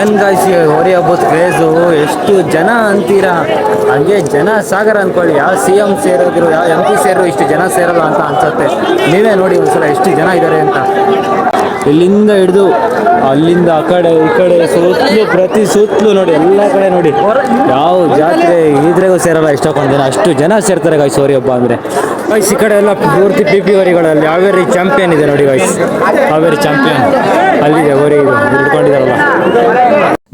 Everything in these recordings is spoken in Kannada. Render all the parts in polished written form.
ಏನ್ ಗಾಯ್ಸ್ ಹೋರಿ ಹಬ್ಬದ ಕ್ರೇಜು ಎಷ್ಟು ಜನ ಅಂತೀರಾ, ಹಂಗೆ ಜನ ಸಾಗರ ಅನ್ಕೊಳ್ಳಿ. ಯಾವ CM ಸೇರಿದ್ರು ಯಾವ MP ಸೇರಿದ್ರು ಇಷ್ಟು ಜನ ಸೇರಲ್ಲ ಅಂತ ಅನ್ಸುತ್ತೆ. ನೀವೇ ನೋಡಿ ಒಂದ್ಸಲ ಎಷ್ಟು ಜನ ಇದ್ದಾರೆ ಅಂತ. ಇಲ್ಲಿಂದ ಹಿಡಿದು ಅಲ್ಲಿಂದ ಆ ಕಡೆ ಈ ಕಡೆ ಸುತ್ತಲೂ ಪ್ರತಿ ಸುತ್ತಲೂ ನೋಡಿ, ಎಲ್ಲ ಕಡೆ ನೋಡಿ ಯಾವ ಜಾತ್ರೆ ಇದ್ರೆಗೂ ಸೇರಲ್ಲ ಇಷ್ಟಕ್ಕೊಂದು ಜನ, ಅಷ್ಟು ಜನ ಸೇರ್ತಾರೆ ಗಾಯ್ಸ್ ಹೋರಿ ಹಬ್ಬ ಅಂದರೆ. ಗೈಸ್ ಈ ಕಡೆ ಎಲ್ಲ ಪೂರ್ತಿ PP ಹೋರಿಗಳಲ್ಲಿ ಹಾವೇರಿ ಚಾಂಪಿಯನ್ ಇದೆ ನೋಡಿ ಗೈಸ್, ಹಾವೇರಿ ಚಾಂಪಿಯನ್ ಅಲ್ಲಿದೆ ಹೋರಿ ಇದು ಹಿಡ್ಕೊಂಡಿದಾರಲ್ಲ.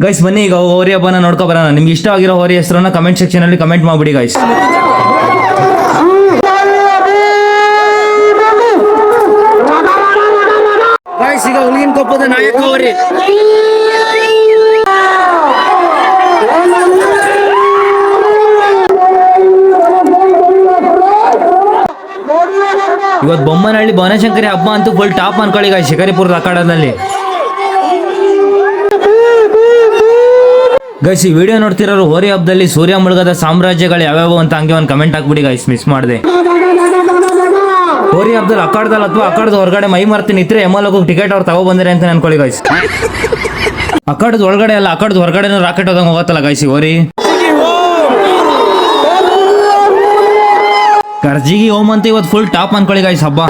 ಗೈಸ್ ಬನ್ನಿ ಈಗ ಹೋರಿ ಹಬ್ಬನ ನೋಡ್ಕೊ ಬರೋಣ. ನಿಮ್ಗೆ ಇಷ್ಟ ಆಗಿರೋ ಹೋರಿ ಹೆಸರನ್ನ ಕಮೆಂಟ್ ಸೆಕ್ಷನ್ ಅಲ್ಲಿ ಕಮೆಂಟ್ ಮಾಡ್ಬಿಡಿ ಗೈಸ್. ಗೈಸ್ ಈಗ ಹುಲಿಗಿನ ಕೊಪ್ಪದ ನಾಯಕ ಹೋರಿ ಇವತ್ತು ಬೊಮ್ಮನಹಳ್ಳಿ ಬನಶಂಕರಿ ಹಬ್ಬ ಅಂತೂ ಫುಲ್ ಟಾಪ್ ಅನ್ಕೊಳ್ಳಿ ಗೈಸ್ ಶಿಕಾರಿಪುರದ ಅಖಾಡದಲ್ಲಿ. ಗೈಸ್ ಈ ವಿಡಿಯೋ ನೋಡ್ತಿರೋರು ಹೋರಿ ಹಬ್ಬದಲ್ಲಿ ಸೂರ್ಯ ಮುಳುಗದ ಸಾಮ್ರಾಜ್ಯಗಳು ಯಾವ್ಯಾವ ಅಂತ ಹಂಗೆ ಒಂದು ಕಮೆಂಟ್ ಹಾಕ್ಬಿಡಿ ಗೈಸ್, ಮಿಸ್ ಮಾಡಿದೆ. ಹೋರಿ ಹಬ್ಬದಲ್ಲಿ ಅಖಾಡದಲ್ಲಿ ಅಥವಾ ಅಖಾಡದ ಹೊರಗಡೆ ಮೈ ಮರ್ತೀನಿ ಇದ್ರೆ ಹೋಗಿ ಟಿಕೆಟ್ ಅವ್ರು ತಗೋ ಬಂದಿರಿ ಅಂತ ಅನ್ಕೊಳ್ಳಿ ಗೈಸ್. ಅಖಾಡದ ಒಳಗಡೆ ಅಲ್ಲ, ಅಖಾಡದ ಹೊರಗಡೆ ರಾಕೆಟ್ ಹೋದಂಗೆ ಹೋಗತ್ತಲ್ಲ ಗೈಸ್ ಈ ಹೋರಿ. ಕರ್ಜಿಗಿ ಓಮ್ ಅಂತ ಇವತ್ತು ಫುಲ್ ಟಾಪ್ ಅನ್ಕೊಳ್ಳಿ ಗೈಸ್ ಹಬ್ಬ.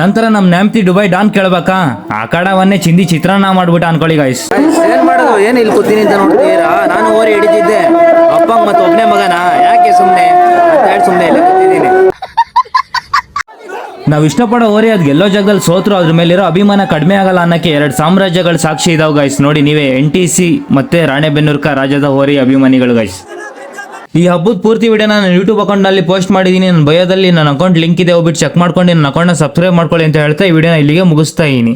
ನಂತರ ನಮ್ ನ್ಯಾಮ್ತಿ ದುಬೈ ಡಾನ್ ಕೇಳ್ಬೇಕಾ, ಅಖಾಡವನ್ನೇ ಚಿಂದಿ ಚಿತ್ರಾನ್ನ ಮಾಡ್ಬಿಟ್ಟ ಅನ್ಕೊಳ್ಳಿ ಗೈಸ್. ಏನ್ ಮಾಡೋದು, ಏನ್ ಇಲ್ಲಿ ಕೂತೀನಿ ಅಂತ ನೋಡ್ತೀರಾ, ನಾನು ಹೋರಿ ಹಿಡಿದಿದ್ದೆ ಅಪ್ಪಂಗ್ ಮತ್ತೆ ಒಬ್ನೇ ಮಗನ ಯಾಕೆ ಸುಮ್ನೆ ಅಂತ ಹೇಳಿ ಸುಮ್ನೆ ಇಲ್ಲಿ ಕೂತಿದ್ದೀನಿ. ನಾವ್ ಇಷ್ಟಪಡೋ ಹೋರಿ ಅದ್ ಗೆಲ್ಲೋ ಜಾಗದಲ್ಲಿ ಸೋತ್ರು ಅದ್ರ ಮೇಲಿರೋ ಅಭಿಮಾನ ಕಡಿಮೆ ಆಗಲ್ಲ ಅನ್ನಕ್ಕೆ 2 ಸಾಮ್ರಾಜ್ಯಗಳ ಸಾಕ್ಷಿ ಇದಾವ್ ಗೈಸ್. ನೋಡಿ ನೀವೇ NTC ಮತ್ತೆ ರಾಣೆಬೆನ್ನೂರ್ಕ ರಾಜ್ಯದ ಹೋರಿ ಅಭಿಮಾನಿಗಳು ಗೈಸ್. ಈ ಹಬ್ಬದ ಪೂರ್ತಿ ವಿಡಿಯೋ ನಾನು ಯೂಟ್ಯೂಬ್ ಅಕೌಂಟ್ನಲ್ಲಿ ಪೋಸ್ಟ್ ಮಾಡಿದ್ದೀನಿ. ನನ್ನ ಬಯೋದಲ್ಲಿ ನನ್ನ ಅಕೌಂಟ್ ಲಿಂಕ್ ಇದೆ, ಹೋಗ್ಬಿಟ್ಟು ಚೆಕ್ ಮಾಡ್ಕೊಂಡು ನನ್ನ ಅಕೌಂಟ್ನ ಸಬ್ಸ್ಕ್ರೈಬ್ ಮಾಡ್ಕೊಳ್ಳಿ ಅಂತ ಹೇಳ್ತಾ ಈ ವಿಡಿಯೋನ ಇಲ್ಲಿಗೆ ಮುಗಿಸ್ತಾ ಇದೀನಿ.